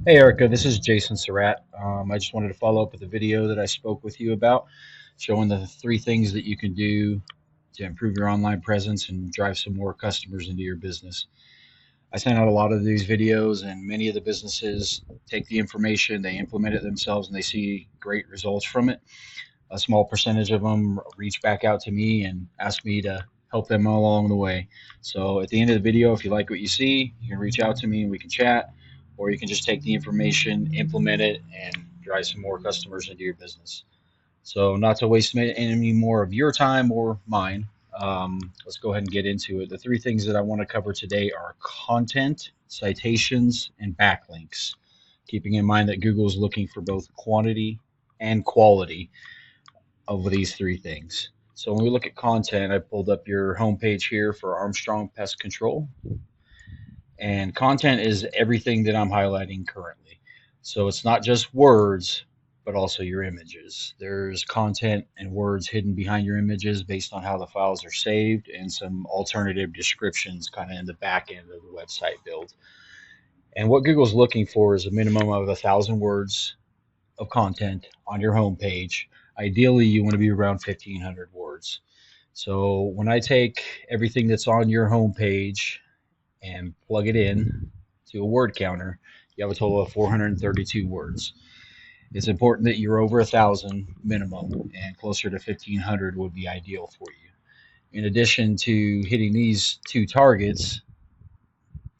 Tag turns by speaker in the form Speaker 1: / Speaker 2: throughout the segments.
Speaker 1: Hey Erica, this is Jason Surratt. I just wanted to follow up with a video that I spoke with you about, showing the three things that you can do to improve your online presence and drive some more customers into your business. I sent out a lot of these videos, and many of the businesses take the information, they implement it themselves, and they see great results from it. A small percentage of them reach back out to me and ask me to help them along the way. So at the end of the video, if you like what you see, you can reach out to me and we can chat, or you can just take the information, implement it, and drive some more customers into your business. So not to waste any more of your time or mine, let's go ahead and get into it. The three things that I want to cover today are content, citations, and backlinks. Keeping in mind that Google is looking for both quantity and quality of these three things. So when we look at content, I pulled up your homepage here for Armstrong Pest Control, and content is everything that I'm highlighting currently. So it's not just words, but also your images. There's content and words hidden behind your images based on how the files are saved, and some alternative descriptions kind of in the back end of the website build. And what Google's looking for is a minimum of 1,000 words of content on your homepage. Ideally, you want to be around 1,500 words. So when I take everything that's on your homepage and plug it in to a word counter, you have a total of 432 words. It's important that you're over 1,000 minimum, and closer to 1,500 would be ideal for you. In addition to hitting these two targets,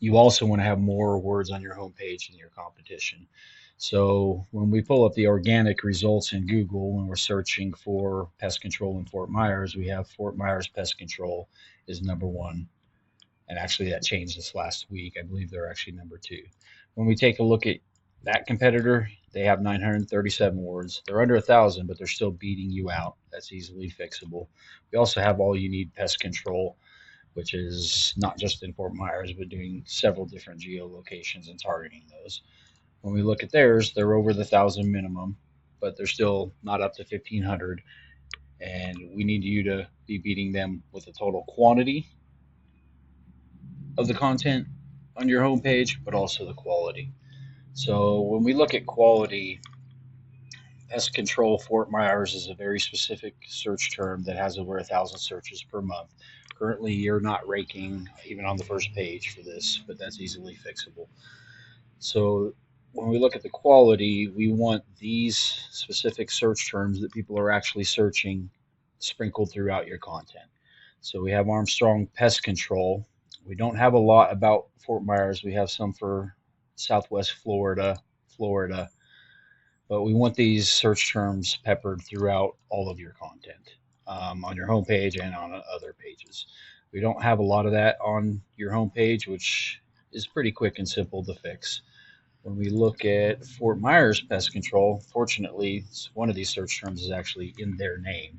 Speaker 1: you also want to have more words on your homepage than your competition. So when we pull up the organic results in Google, when we're searching for pest control in Fort Myers, we have Fort Myers Pest Control is number one. And actually, that changed this last week. I believe they're actually number two. When we take a look at that competitor, they have 937 words. They're under 1,000, but they're still beating you out. That's easily fixable. We also have all you need pest control, which is not just in Fort Myers, but doing several different geolocations and targeting those. When we look at theirs, they're over the 1,000 minimum, but they're still not up to 1,500. And we need you to be beating them with the total quantity of the content on your homepage, but also the quality. So when we look at quality, pest control Fort Myers is a very specific search term that has over 1,000 searches per month. Currently, you're not ranking even on the first page for this, but that's easily fixable. So when we look at the quality, we want these specific search terms that people are actually searching sprinkled throughout your content. So we have Armstrong Pest Control. We don't have a lot about Fort Myers. We have some for Southwest Florida, but we want these search terms peppered throughout all of your content on your homepage and on other pages. We don't have a lot of that on your homepage, which is pretty quick and simple to fix. When we look at Fort Myers Pest Control, fortunately, one of these search terms is actually in their name.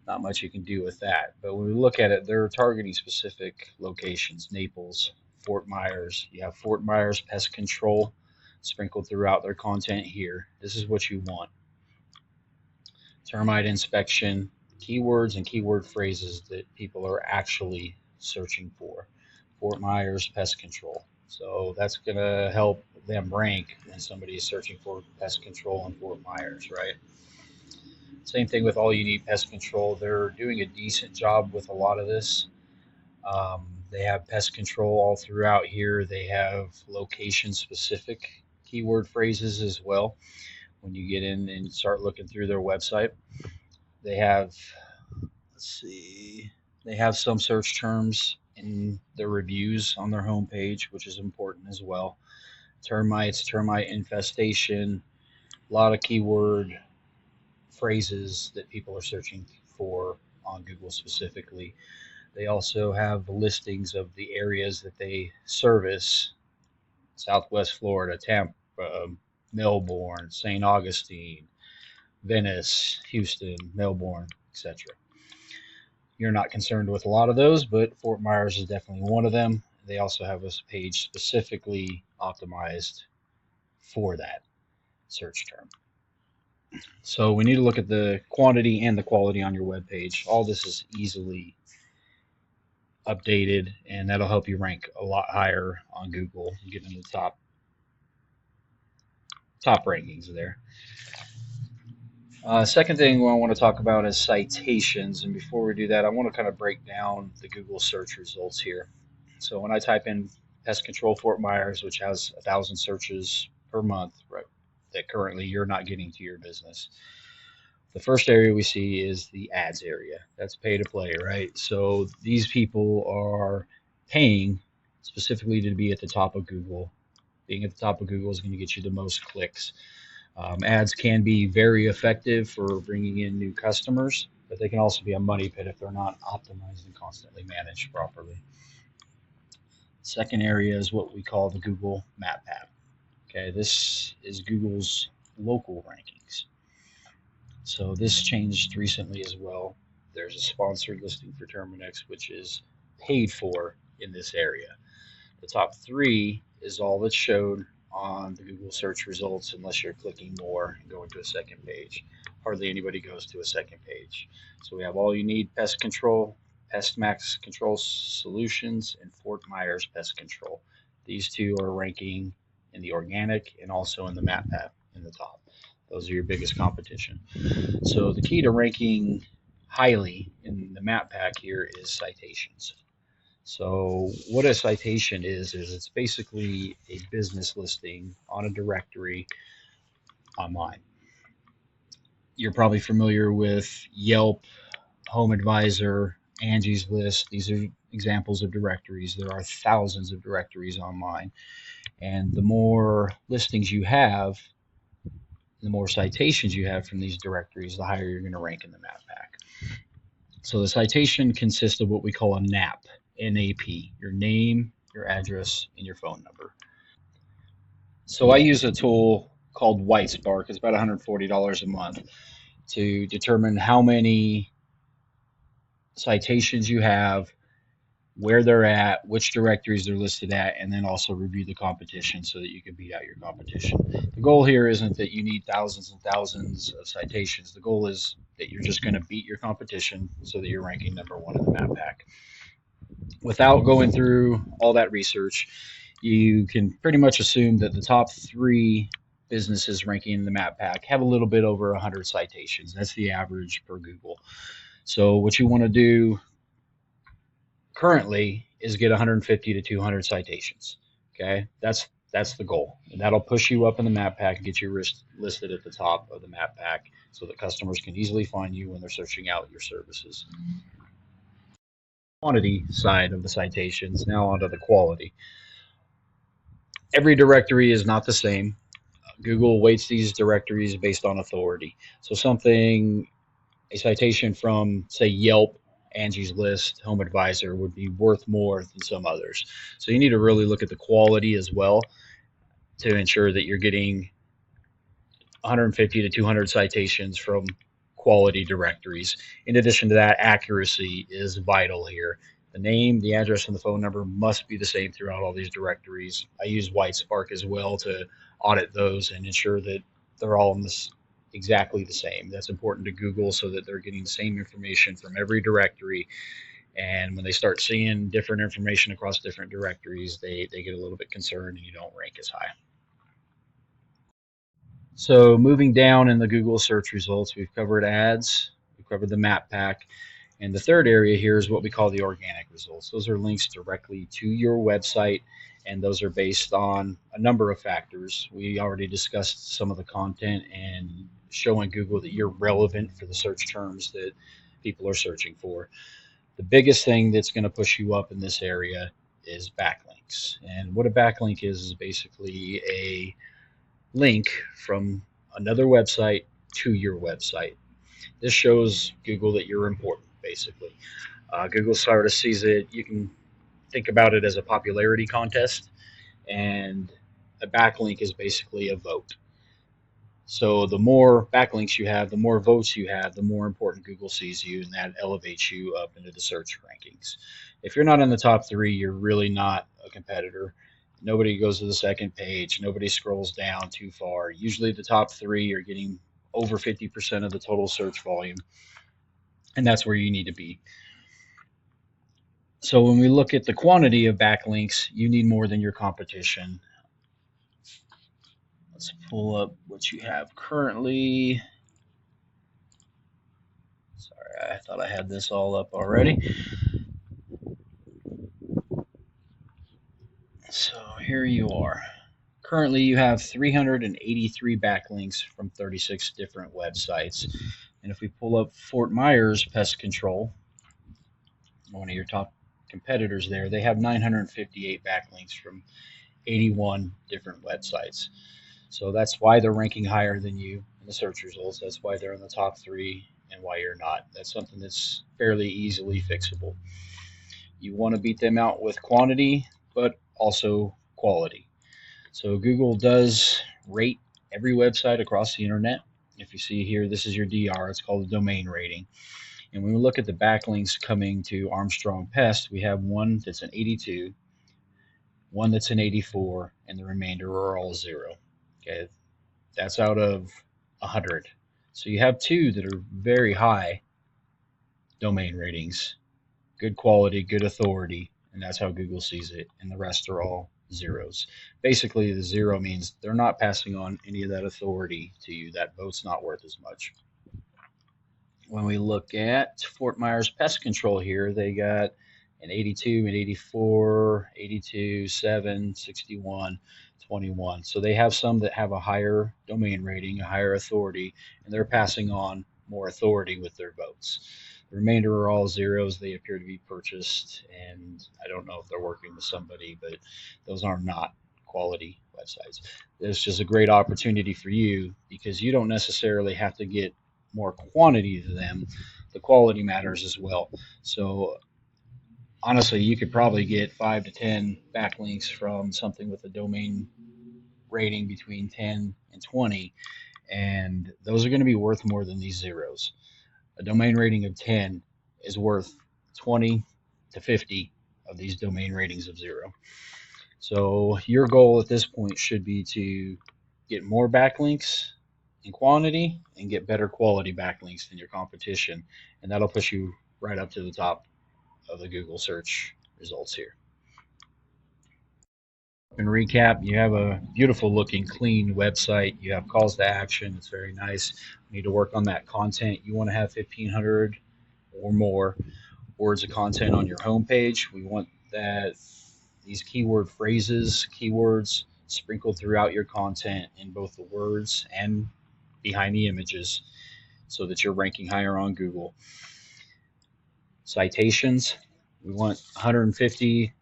Speaker 1: Not much you can do with that. But when we look at it, they're targeting specific locations: Naples, Fort Myers. You have Fort Myers Pest Control sprinkled throughout their content here. This is what you want: termite inspection, keywords and keyword phrases that people are actually searching for. Fort Myers Pest Control. So that's going to help them rank when somebody is searching for pest control in Fort Myers, right? Same thing with All You Need Pest Control. They're doing a decent job with a lot of this. They have pest control all throughout here. They have location specific keyword phrases as well. When you get in and start looking through their website, they have, let's see, they have some search terms in their reviews on their homepage, which is important as well. Termites, termite infestation, a lot of keyword phrases that people are searching for on Google specifically. They also have listings of the areas that they service: Southwest Florida, Tampa, Melbourne, St. Augustine, Venice, Houston, Melbourne, etc. You're not concerned with a lot of those, but Fort Myers is definitely one of them. They also have a page specifically optimized for that search term. So we need to look at the quantity and the quality on your web page. All this is easily updated, and that'll help you rank a lot higher on Google and get in the top top rankings there. Second thing I want to talk about is citations. And before we do that, I want to kind of break down the Google search results here. So when I type in pest control Fort Myers, which has 1,000 searches per month, right, that currently you're not getting to your business, the first area we see is the ads area. That's pay to play, right? So these people are paying specifically to be at the top of Google. Being at the top of Google is going to get you the most clicks. Ads can be very effective for bringing in new customers, but they can also be a money pit if they're not optimized and constantly managed properly. Second area is what we call the Google Map app. Okay, this is Google's local rankings. So this changed recently as well. There's a sponsored listing for Terminix, which is paid for in this area. The top three is all that's showed on the Google search results unless you're clicking more and going to a second page. Hardly anybody goes to a second page. So we have All You Need Pest Control, Pest Max Control Solutions, and Fort Myers Pest Control. These two are ranking in the organic and also in the map app in the top. Those are your biggest competition. So the key to ranking highly in the map pack here is citations. So what a citation is it's basically a business listing on a directory online. You're probably familiar with Yelp, Home Advisor, Angie's List. These are examples of directories. There are thousands of directories online. And the more listings you have, the more citations you have from these directories, the higher you're going to rank in the map pack. So the citation consists of what we call a NAP, N-A-P, your name, your address, and your phone number. So I use a tool called Whitespark. It's about $140 a month to determine how many citations you have, where they're at, which directories they're listed at, and then also review the competition so that you can beat out your competition. The goal here isn't that you need thousands and thousands of citations. The goal is that you're just going to beat your competition so that you're ranking number one in the map pack. Without going through all that research, you can pretty much assume that the top three businesses ranking in the map pack have a little bit over 100 citations. That's the average per Google. So what you want to do currently is get 150 to 200 citations. Okay, that's the goal, and that'll push you up in the map pack and get you listed at the top of the map pack so that customers can easily find you when they're searching out your services. Quantity side of the citations, now onto the quality. Every directory is not the same. Google weights these directories based on authority. So a citation from, say, Yelp, Angie's List, Home Advisor would be worth more than some others. So you need to really look at the quality as well to ensure that you're getting 150 to 200 citations from quality directories. In addition to that, accuracy is vital here. The name, the address, and the phone number must be the same throughout all these directories. I use Whitespark as well to audit those and ensure that they're all in this exactly the same. That's important to Google so that they're getting the same information from every directory. And when they start seeing different information across different directories, they get a little bit concerned and you don't rank as high. So moving down in the Google search results, we've covered ads, we've covered the map pack, and the third area here is what we call the organic results. Those are links directly to your website, and those are based on a number of factors. We already discussed some of the content and showing Google that you're relevant for the search terms that people are searching for. The biggest thing that's going to push you up in this area is backlinks. And what a backlink is basically a link from another website to your website. This shows Google that you're important, basically. Google sort of sees it, you can think about it as a popularity contest, and a backlink is basically a vote. So the more backlinks you have, the more votes you have, the more important Google sees you, and that elevates you up into the search rankings. If you're not in the top three, you're really not a competitor. Nobody goes to the second page. Nobody scrolls down too far. Usually the top three are getting over 50% of the total search volume, and that's where you need to be. So when we look at the quantity of backlinks, you need more than your competition. Let's pull up what you have currently. Sorry, I thought I had this all up already. So here you are. Currently, you have 383 backlinks from 36 different websites. And if we pull up Fort Myers Pest Control, one of your top competitors there, they have 958 backlinks from 81 different websites. So that's why they're ranking higher than you in the search results. That's why they're in the top three and why you're not. That's something that's fairly easily fixable. You want to beat them out with quantity, but also quality. So Google does rate every website across the internet. If you see here, this is your DR. It's called a domain rating. And when we look at the backlinks coming to Armstrong Pest, we have one that's an 82, one that's an 84, and the remainder are all 0. Okay, that's out of 100. So you have two that are very high domain ratings, good quality, good authority, and that's how Google sees it. And the rest are all zeros. Basically, the 0 means they're not passing on any of that authority to you. That vote's not worth as much. When we look at Fort Myers Pest Control here, they got an 82, an 84, 82, 7, 61, 21. So they have some that have a higher domain rating, a higher authority, and they're passing on more authority with their votes. The remainder are all zeros. They appear to be purchased, and I don't know if they're working with somebody, but those are not quality websites. It's just a great opportunity for you because you don't necessarily have to get more quantity to them. The quality matters as well. So honestly, you could probably get 5 to 10 backlinks from something with a domain rating between 10 and 20, and those are going to be worth more than these zeros. A domain rating of 10 is worth 20 to 50 of these domain ratings of 0. So your goal at this point should be to get more backlinks in quantity and get better quality backlinks than your competition, and that'll push you right up to the top of the Google search results here. In recap, you have a beautiful looking, clean website. You have calls to action. It's very nice. You need to work on that content. You want to have 1,500 or more words of content on your homepage. We want that these keyword phrases, keywords sprinkled throughout your content in both the words and behind the images so that you're ranking higher on Google. Citations, we want 150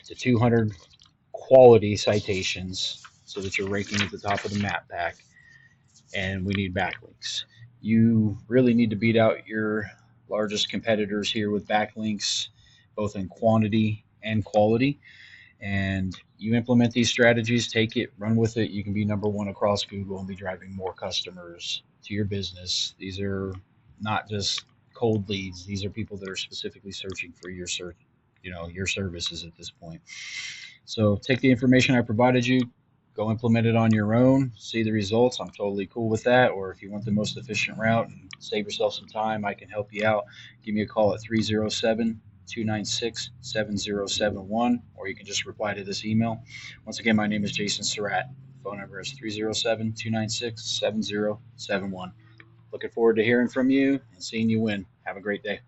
Speaker 1: to 200 quality citations so that you're ranking at the top of the map pack, and we need backlinks. You really need to beat out your largest competitors here with backlinks, both in quantity and quality. And you implement these strategies, take it, run with it. You can be number one across Google and be driving more customers to your business. These are not just cold leads. These are people that are specifically searching for your search, your services at this point. So take the information I provided you, go implement it on your own, see the results. I'm totally cool with that. Or if you want the most efficient route and save yourself some time, I can help you out. Give me a call at 307-296-7071, or you can just reply to this email. Once again, my name is Jason Surratt. Phone number is 307-296-7071. Looking forward to hearing from you and seeing you win. Have a great day.